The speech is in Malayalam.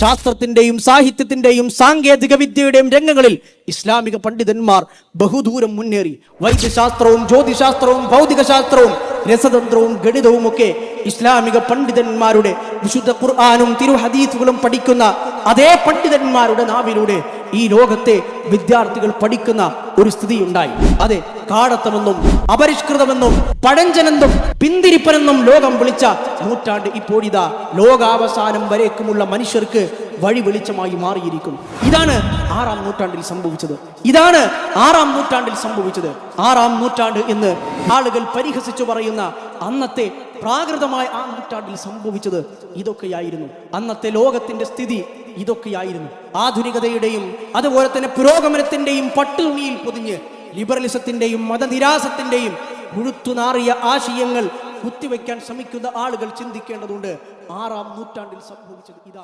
ശാസ്ത്രത്തിന്റെയും സാഹിത്യത്തിന്റെയും സാങ്കേതിക വിദ്യയുടെയും രംഗങ്ങളിൽ ഇസ്ലാമിക പണ്ഡിതന്മാർ ബഹുദൂരം മുന്നേറി. വൈദ്യശാസ്ത്രവും ജ്യോതിശാസ്ത്രവും ഭൗതികശാസ്ത്രവും രസതന്ത്രവും ഗണിതവും ഒക്കെ ഇസ്ലാമിക പണ്ഡിതന്മാരുടെ വിശുദ്ധ ഖുർആനും തിരുഹദീസുകളും പഠിക്കുന്ന അതേ പണ്ഡിതന്മാരുടെ നാവിലൂടെ ഈ ലോകത്തെ വിദ്യാർത്ഥികൾ പഠിക്കുന്ന ഒരു സ്ഥിതി ഉണ്ടായി. അതെ, കാടത്തമെന്നും അപരിഷ്കൃതമെന്നും പഴഞ്ചനെന്നും പിന്തിരിപ്പനെന്നും ലോകം വിളിച്ച നൂറ്റാണ്ട് ഇപ്പോഴിതാ ലോകാവസാനം വരേക്കുമുള്ള മനുഷ്യർക്ക് വഴി വെളിച്ചമായി മാറിയിരിക്കുന്നു. ഇതാണ് ആറാം നൂറ്റാണ്ടിൽ സംഭവിച്ചത്. ആറാം നൂറ്റാണ്ട് എന്ന് ആളുകൾ പരിഹസിച്ചു പറയുന്ന അന്നത്തെ പ്രാകൃതമായ ആ നൂറ്റാണ്ടിൽ സംഭവിച്ചത് ഇതൊക്കെയായിരുന്നു. അന്നത്തെ ലോകത്തിന്റെ സ്ഥിതി ഇതൊക്കെയായിരുന്നു. ആധുനികതയുടെയും അതുപോലെ തന്നെ പുരോഗമനത്തിന്റെയും പട്ടുതുണിയിൽ പൊതിഞ്ഞ് ലിബറലിസത്തിന്റെയും മതനിരാസത്തിന്റെയും മുഴുത്തുനാറിയ ആശയങ്ങൾ കുത്തിവെക്കാൻ ശ്രമിക്കുന്ന ആളുകൾ ചിന്തിക്കേണ്ടതുണ്ട്. ആറാം നൂറ്റാണ്ടിൽ സംഭവിച്ചത് ഇതാണ്.